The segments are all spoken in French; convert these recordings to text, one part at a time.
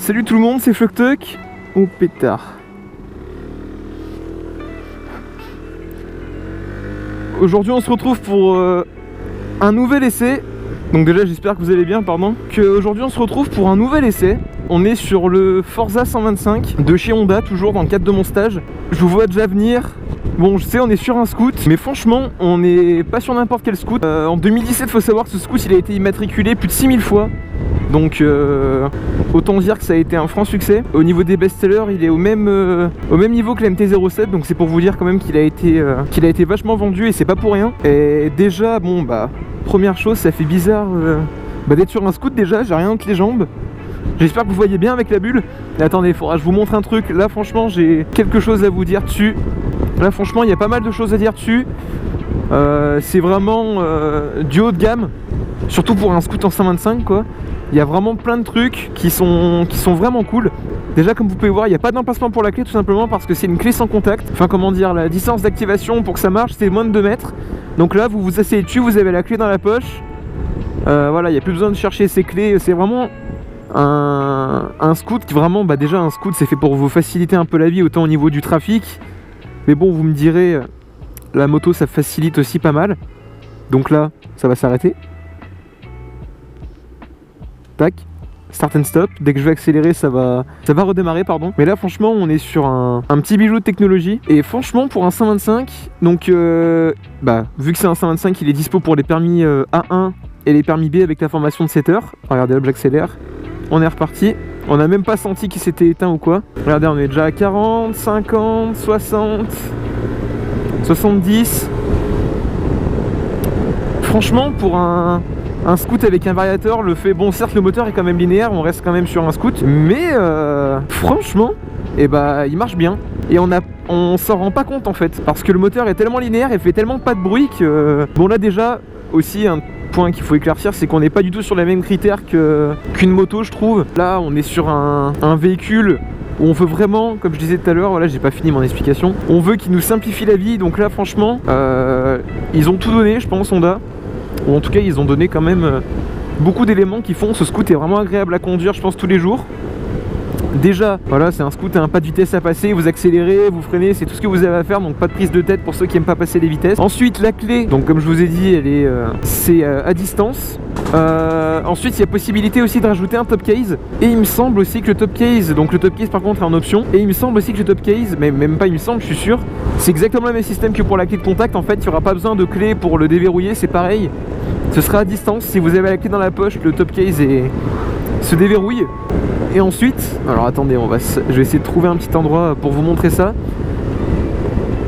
Salut tout le monde, c'est Flocktock. Oh pétard. Aujourd'hui on se retrouve pour un nouvel essai. Donc déjà j'espère que vous allez bien, pardon. Aujourd'hui on se retrouve pour un nouvel essai. On est sur le Forza 125 de chez Honda, toujours dans le cadre de mon stage. Je vous vois déjà venir. Bon, je sais, on est sur un scoot, mais franchement, on n'est pas sur n'importe quel scoot. En 2017, il faut savoir que ce scoot, il a été immatriculé plus de 6000 fois. Donc, autant dire que ça a été un franc succès. Au niveau des best-sellers, il est au même niveau que la MT-07. Donc, c'est pour vous dire quand même qu'il a été vachement vendu et c'est pas pour rien. Et déjà, bon, bah, première chose, ça fait bizarre d'être sur un scoot déjà. J'ai rien entre les jambes. J'espère que vous voyez bien avec la bulle. Mais attendez, il faudra que je vous montre un truc. Là, franchement, j'ai quelque chose à vous dire dessus. Là franchement il y a pas mal de choses à dire dessus. C'est vraiment du haut de gamme. Surtout pour un scoot en 125 quoi. Il y a vraiment plein de trucs qui sont vraiment cool. Déjà comme vous pouvez voir il n'y a pas d'emplacement pour la clé tout simplement parce que c'est une clé sans contact. Enfin comment dire, la distance d'activation pour que ça marche c'est moins de 2 mètres. Donc là vous vous asseyez dessus, vous avez la clé dans la poche. Voilà, il n'y a plus besoin de chercher ces clés. C'est vraiment un scoot qui vraiment, bah déjà un scoot c'est fait pour vous faciliter un peu la vie autant au niveau du trafic. Mais bon, vous me direz, la moto ça facilite aussi pas mal. Donc là, ça va s'arrêter. Tac, start and stop. Dès que je vais accélérer, ça va redémarrer, pardon. Mais là, franchement, on est sur un petit bijou de technologie. Et franchement, pour un 125, donc, vu que c'est un 125, il est dispo pour les permis A1 et les permis B avec la formation de 7 heures. Regardez, hop, j'accélère. On est reparti. On n'a même pas senti qu'il s'était éteint ou quoi. Regardez, on est déjà à 40, 50, 60, 70. Franchement, pour un scoot avec un variateur, le fait... Bon, certes, le moteur est quand même linéaire, on reste quand même sur un scoot. Mais franchement, il marche bien. Et on s'en rend pas compte en fait. Parce que le moteur est tellement linéaire et fait tellement pas de bruit que... Bon, là déjà, aussi un point qu'il faut éclaircir, c'est qu'on n'est pas du tout sur les mêmes critères qu'une moto, je trouve. Là, on est sur un véhicule où on veut vraiment, comme je disais tout à l'heure, voilà, j'ai pas fini mon explication, on veut qu'il nous simplifie la vie. Donc là, franchement, ils ont tout donné, je pense, Honda. Ou en tout cas, ils ont donné quand même beaucoup d'éléments qui font ce scoot est vraiment agréable à conduire, je pense, tous les jours. Déjà, voilà, c'est un scoot, un pas de vitesse à passer, vous accélérez, vous freinez, c'est tout ce que vous avez à faire, donc pas de prise de tête pour ceux qui aiment pas passer les vitesses. Ensuite, la clé, donc comme je vous ai dit, c'est à distance. Ensuite, il y a possibilité aussi de rajouter un top case. Et il me semble aussi que le top case, donc le top case par contre est en option. Et il me semble aussi que le top case, mais même pas il me semble, je suis sûr, c'est exactement le même système que pour la clé de contact. En fait, il n'y aura pas besoin de clé pour le déverrouiller, c'est pareil. Ce sera à distance, si vous avez la clé dans la poche, le top case se déverrouille. Et ensuite, alors attendez, je vais essayer de trouver un petit endroit pour vous montrer ça.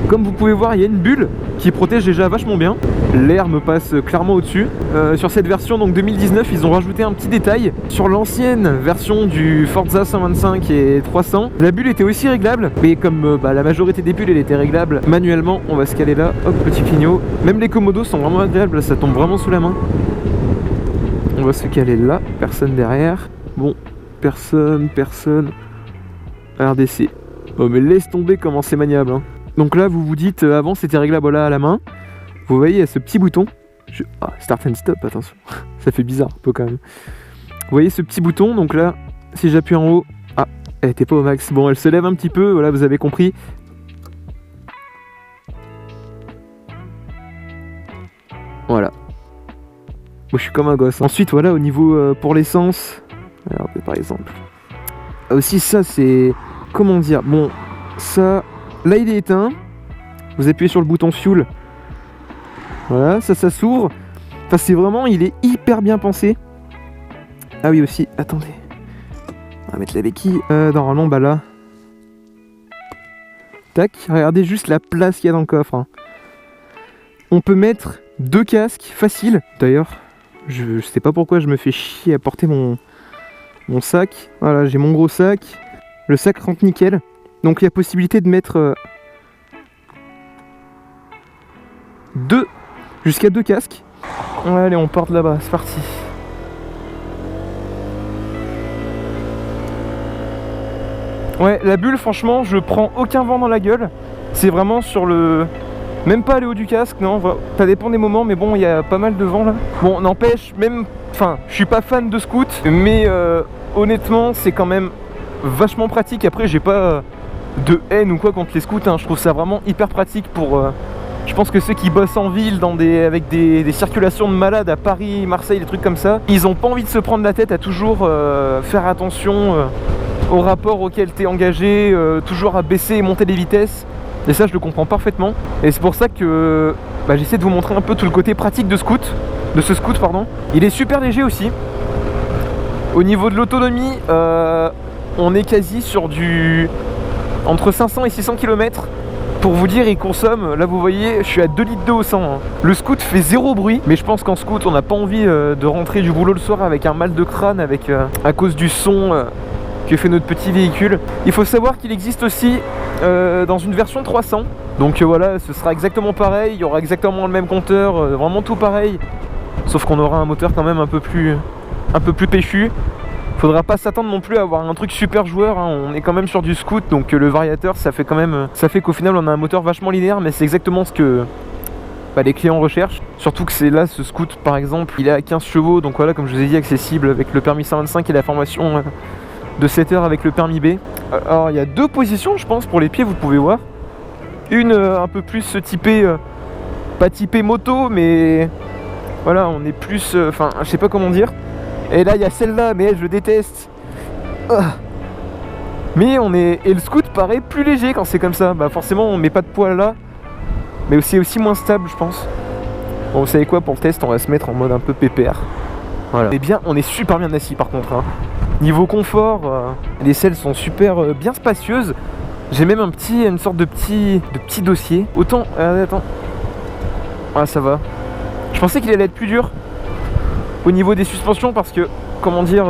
Comme vous pouvez voir, il y a une bulle qui protège déjà vachement bien. L'air me passe clairement au-dessus. Sur cette version donc 2019, ils ont rajouté un petit détail. Sur l'ancienne version du Forza 125 et 300, la bulle était aussi réglable. Mais comme la majorité des bulles, elle était réglable manuellement, on va se caler là. Hop, petit clignot. Même les commodos sont vraiment agréables, là, ça tombe vraiment sous la main. On va se caler là, personne derrière. Bon, personne. RDC. Oh mais laisse tomber comment c'est maniable hein. Donc là vous vous dites avant c'était réglable là à la main. Vous voyez il y a ce petit bouton. Start and stop, attention. Ça fait bizarre un peu quand même. Vous voyez ce petit bouton, donc là si j'appuie en haut. Ah, elle était pas au max. Bon elle se lève un petit peu, voilà vous avez compris. Voilà. Moi je suis comme un gosse. Ensuite voilà au niveau pour l'essence. Regardez par exemple. Aussi ça c'est... Comment dire? Bon, ça... Là il est éteint. Vous appuyez sur le bouton fuel. Voilà, ça s'ouvre. Enfin c'est vraiment... Il est hyper bien pensé. Ah oui aussi, attendez. On va mettre la béquille. Normalement là. Tac, regardez juste la place qu'il y a dans le coffre. Hein. On peut mettre 2 casques, facile. D'ailleurs, je sais pas pourquoi je me fais chier à porter mon sac. Voilà, j'ai mon gros sac. Le sac rentre nickel. Donc il y a possibilité de mettre jusqu'à 2 casques. Allez, on part là-bas, c'est parti. Ouais, la bulle, franchement, je prends aucun vent dans la gueule. C'est vraiment sur le... Même pas aller haut du casque, non, ça dépend des moments, mais bon, il y a pas mal de vent là. Bon, n'empêche, même... Enfin, je suis pas fan de scoot, mais honnêtement, c'est quand même vachement pratique. Après j'ai pas de haine ou quoi contre les scouts, hein. Je trouve ça vraiment hyper pratique pour... je pense que ceux qui bossent en ville avec des circulations de malades à Paris, Marseille, des trucs comme ça, ils ont pas envie de se prendre la tête à toujours faire attention au rapport auquel t'es engagé, toujours à baisser et monter les vitesses. Et ça je le comprends parfaitement. Et c'est pour ça que j'essaie de vous montrer un peu tout le côté pratique de ce scout pardon. Il est super léger aussi. Au niveau de l'autonomie, on est quasi sur entre 500 et 600 km. Pour vous dire, il consomme, là vous voyez, je suis à 2 litres d'eau au 100. Hein. Le scout fait zéro bruit, mais je pense qu'en scout, on n'a pas envie de rentrer du boulot le soir avec un mal de crâne, à cause du son que fait notre petit véhicule. Il faut savoir qu'il existe aussi dans une version 300. Donc voilà, ce sera exactement pareil, il y aura exactement le même compteur, vraiment tout pareil. Sauf qu'on aura un moteur quand même un peu plus péchu. Faudra pas s'attendre non plus à avoir un truc super joueur, hein. On est quand même sur du scout, donc le variateur ça fait qu'au final on a un moteur vachement linéaire, mais c'est exactement ce que les clients recherchent. Surtout que c'est là, ce scout par exemple, il est à 15 chevaux, donc voilà, comme je vous ai dit, accessible avec le permis 125 et la formation de 7 heures avec le permis B. Alors il y a deux positions je pense pour les pieds, vous pouvez voir. Une un peu plus typée, pas typée moto, mais voilà, on est plus, je sais pas comment dire. Et là il y a celle-là, mais je déteste. Mais et le scout paraît plus léger quand c'est comme ça. Forcément on met pas de poids là, mais c'est aussi moins stable je pense. Bon, vous savez quoi, pour le test on va se mettre en mode un peu pépère. Voilà. Et bien, on est super bien assis par contre, hein. Niveau confort, les selles sont super bien spacieuses. J'ai même une sorte de petit dossier. Autant, attends. Ah ça va. Je pensais qu'il allait être plus dur au niveau des suspensions parce que, comment dire,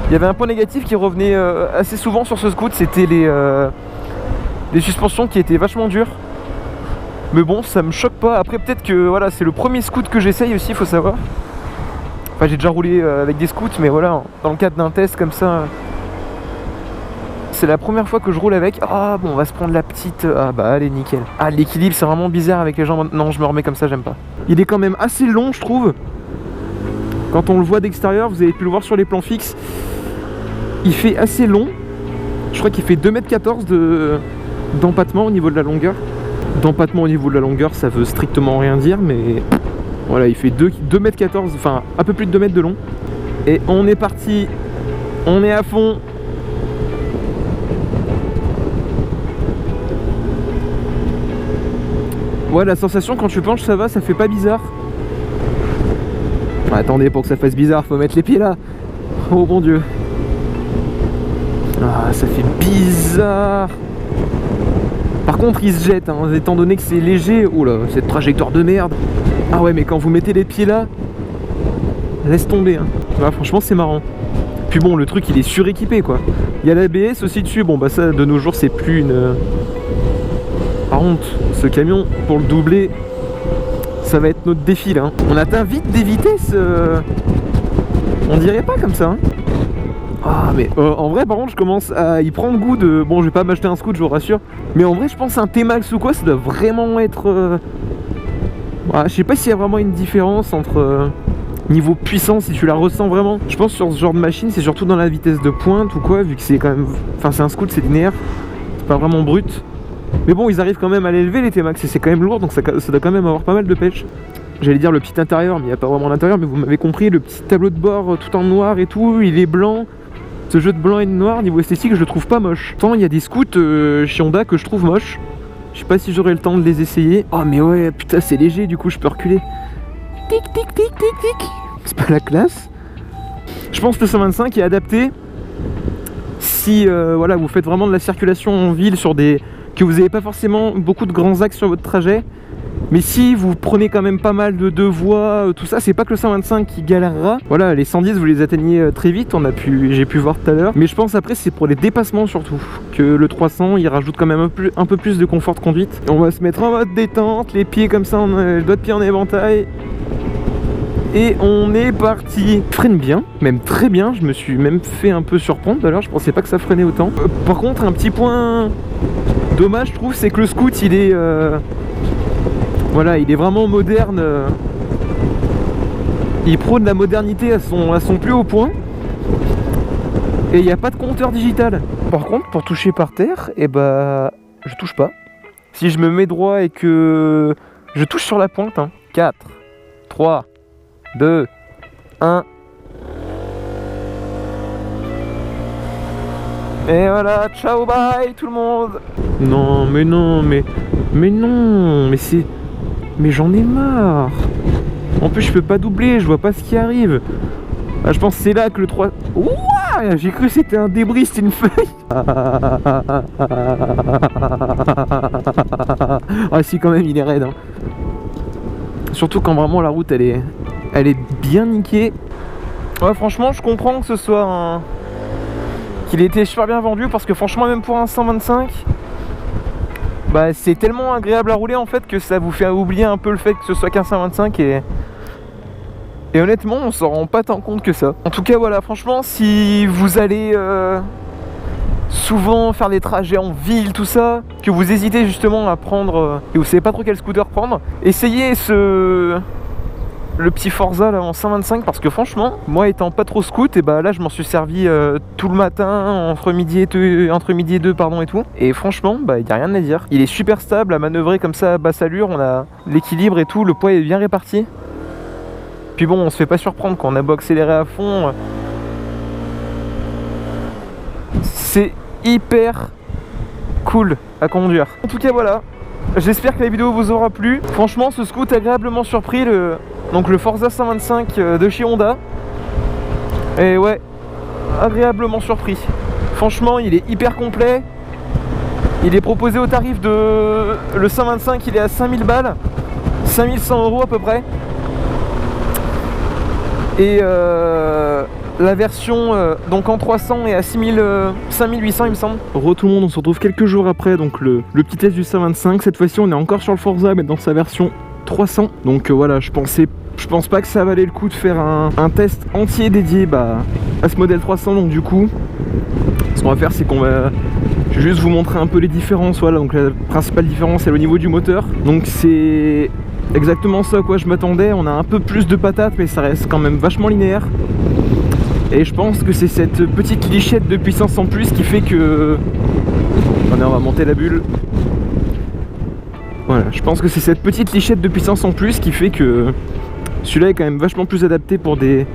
il y avait un point négatif qui revenait assez souvent sur ce scout, c'était les suspensions qui étaient vachement dures. Mais bon, ça me choque pas. Après peut-être que voilà, c'est le premier scout que j'essaye aussi, faut savoir. Enfin j'ai déjà roulé avec des scouts, mais voilà, dans le cadre d'un test comme ça, c'est la première fois que je roule avec. Ah bon, on va se prendre la petite... Ah bah allez, nickel. Ah, l'équilibre c'est vraiment bizarre avec les jambes. Non, je me remets comme ça, j'aime pas. Il est quand même assez long je trouve. Quand on le voit d'extérieur, vous avez pu le voir sur les plans fixes, il fait assez long. Je crois qu'il fait 2,14 m d'empattement au niveau de la longueur. D'empattement au niveau de la longueur, ça veut strictement rien dire, mais voilà, il fait 2,14 m, enfin un peu plus de 2 mètres de long. Et on est parti, on est à fond. Ouais, la sensation quand tu penches, ça va, ça fait pas bizarre. Attendez, pour que ça fasse bizarre, faut mettre les pieds là. Oh mon dieu. Ah, ça fait bizarre. Par contre, il se jette, hein, étant donné que c'est léger. Oh là, cette trajectoire de merde. Ah ouais, mais quand vous mettez les pieds là, laisse tomber, hein. Ouais, franchement, c'est marrant. Puis bon, le truc, il est suréquipé, quoi. Il y a l'ABS aussi dessus. Bon, bah ça, de nos jours, c'est plus une... Par contre, ce camion, pour le doubler, ça va être notre défi là. On atteint vite des vitesses, on dirait pas comme ça, hein. Ah mais en vrai par contre je commence à y prendre goût de... Bon, je vais pas m'acheter un scout, je vous rassure, mais en vrai je pense un T-Max ou quoi, ça doit vraiment être... je sais pas s'il y a vraiment une différence entre niveau puissance, si tu la ressens vraiment. Je pense sur ce genre de machine, c'est surtout dans la vitesse de pointe ou quoi, vu que c'est quand même... Enfin c'est un scout, c'est linéaire, c'est pas vraiment brut. Mais bon, ils arrivent quand même à l'élever les T-Max et c'est quand même lourd, donc ça doit quand même avoir pas mal de pêche. J'allais dire le petit intérieur, mais il n'y a pas vraiment l'intérieur, mais vous m'avez compris, le petit tableau de bord tout en noir et tout, il est blanc. Ce jeu de blanc et de noir, niveau esthétique, je le trouve pas moche. Pourtant, il y a des scouts chez Honda que je trouve moches. Je sais pas si j'aurai le temps de les essayer. Oh mais ouais, putain, c'est léger, du coup je peux reculer. Tic tic tic tic tic. C'est pas la classe. Je pense que le 125 est adapté si voilà, vous faites vraiment de la circulation en ville sur des... que vous n'avez pas forcément beaucoup de grands axes sur votre trajet, mais si vous prenez quand même pas mal de deux voies, tout ça, c'est pas que le 125 qui galérera. Voilà, les 110 vous les atteignez très vite, j'ai pu voir tout à l'heure, mais je pense après c'est pour les dépassements surtout que le 300 il rajoute quand même un peu plus de confort de conduite. On va se mettre en mode détente, les pieds comme ça, le doigt de pied en éventail. Et on est parti. Freine bien, même très bien. Je me suis même fait un peu surprendre d'ailleurs. Je pensais pas que ça freinait autant. Par contre, un petit point dommage, je trouve, c'est que le scout, il est voilà, il est vraiment moderne. Il prône la modernité à son plus haut point. Et il n'y a pas de compteur digital. Par contre, pour toucher par terre, et bah je touche pas. Si je me mets droit et que je touche sur la pointe, hein. 4, 3, 2, 1. Et voilà, ciao, bye tout le monde. Non, mais non, mais non, mais c'est... Mais j'en ai marre. En plus, je peux pas doubler, je vois pas ce qui arrive. Ah, je pense que c'est là que le 3... Ouah, j'ai cru que c'était un débris, c'était une feuille. Ah si, quand même, il est raide. Hein. Surtout quand vraiment la route, elle est bien niquée. Ouais, franchement, je comprends que ce soit un... qu'il ait été super bien vendu, parce que franchement, même pour un 125... Bah, c'est tellement agréable à rouler en fait que ça vous fait oublier un peu le fait que ce soit qu'un 125 et honnêtement on s'en rend pas tant compte que ça. En tout cas voilà, franchement si vous allez souvent faire des trajets en ville, tout ça, que vous hésitez justement à prendre et vous savez pas trop quel scooter prendre, essayez le petit Forza là en 125 parce que franchement, moi étant pas trop scoot, et bah là je m'en suis servi tout le matin entre midi et deux pardon et tout. Et franchement, bah y a rien à dire. Il est super stable à manœuvrer comme ça à basse allure, on a l'équilibre et tout, le poids est bien réparti. Puis bon, on se fait pas surprendre quand on a beau accélérer à fond. C'est hyper cool à conduire. En tout cas voilà. J'espère que la vidéo vous aura plu. Franchement, ce scoot agréablement surpris, donc le Forza 125 de chez Honda. Et ouais, agréablement surpris. Franchement, il est hyper complet. Il est proposé au tarif de... Le 125, il est à 5000 balles. 5100 € à peu près. Et la version donc en 300 est à 5800 il me semble. Re tout le monde, on se retrouve quelques jours après donc le petit test du 125. Cette fois-ci on est encore sur le Forza mais dans sa version 300. Donc voilà, je pense pas que ça valait le coup de faire un test entier dédié à ce modèle 300. Donc du coup ce qu'on va faire c'est qu'on va... Je vais juste vous montrer un peu les différences. Voilà, donc la principale différence c'est au niveau du moteur. Donc c'est exactement ça à quoi je m'attendais. On a un peu plus de patates mais ça reste quand même vachement linéaire. Et je pense que c'est cette petite lichette de puissance en plus qui fait que... Attendez, on va monter la bulle. Voilà, je pense que c'est cette petite lichette de puissance en plus qui fait que celui-là est quand même vachement plus adapté pour des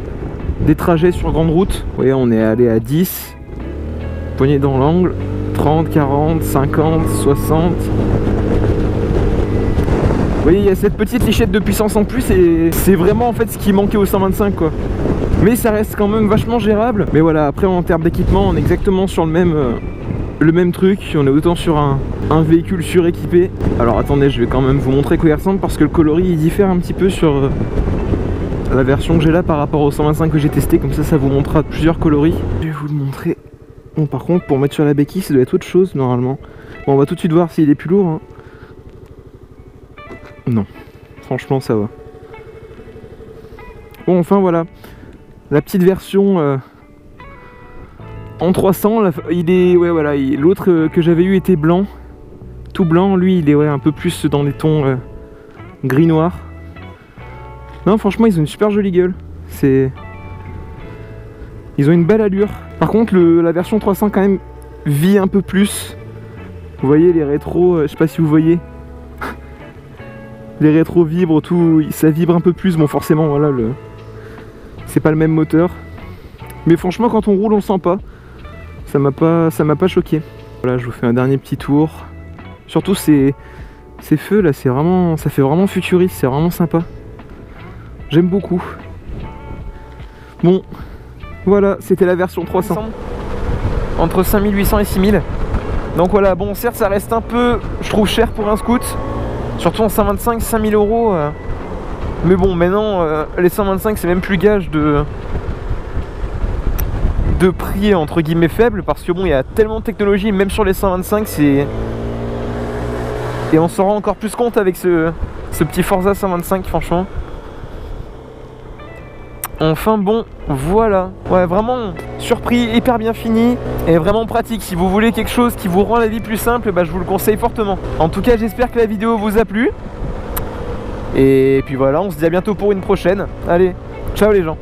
trajets sur grande route. Vous voyez, on est allé à 10, poignée dans l'angle, 30, 40, 50, 60... Vous voyez, il y a cette petite lichette de puissance en plus et c'est vraiment en fait ce qui manquait au 125 quoi. Mais ça reste quand même vachement gérable. Mais voilà, après en termes d'équipement, on est exactement sur le même truc. On est autant sur un véhicule suréquipé. Alors attendez, je vais quand même vous montrer quoi il ressemble parce que le coloris il diffère un petit peu sur la version que j'ai là par rapport au 125 que j'ai testé. Comme ça vous montrera plusieurs coloris. Je vais vous le montrer. Bon, par contre, pour mettre sur la béquille, ça doit être autre chose normalement. Bon, on va tout de suite voir s'il est plus lourd. Hein. Non, franchement ça va. Bon, enfin voilà, la petite version en 300, il est... Ouais voilà, l'autre que j'avais eu était blanc. Tout blanc, lui il est un peu plus dans des tons gris-noir. Non franchement ils ont une super jolie gueule. Ils ont une belle allure. Par contre la version 300 quand même vit un peu plus. Vous voyez les rétros, je sais pas si vous voyez. Les rétros vibrent, tout, ça vibre un peu plus. Bon forcément voilà, c'est pas le même moteur. Mais franchement quand on roule on le sent pas. Ça m'a pas choqué. Voilà, je vous fais un dernier petit tour. Surtout ces feux là, ça fait vraiment futuriste, c'est vraiment sympa. J'aime beaucoup. Bon, voilà, c'était la version 300. Entre 5800 et 6000. Donc voilà, bon certes ça reste un peu, je trouve, cher pour un scoot. Surtout en 125, 5000 €. Mais bon, maintenant, les 125, c'est même plus gage de prix entre guillemets faible. Parce que bon, il y a tellement de technologie, même sur les 125, c'est... Et on s'en rend encore plus compte avec ce petit Forza 125, franchement. Enfin bon, voilà. Ouais, vraiment surpris, hyper bien fini et vraiment pratique. Si vous voulez quelque chose qui vous rend la vie plus simple, je vous le conseille fortement. En tout cas, j'espère que la vidéo vous a plu. Et puis voilà, on se dit à bientôt pour une prochaine. Allez, ciao les gens.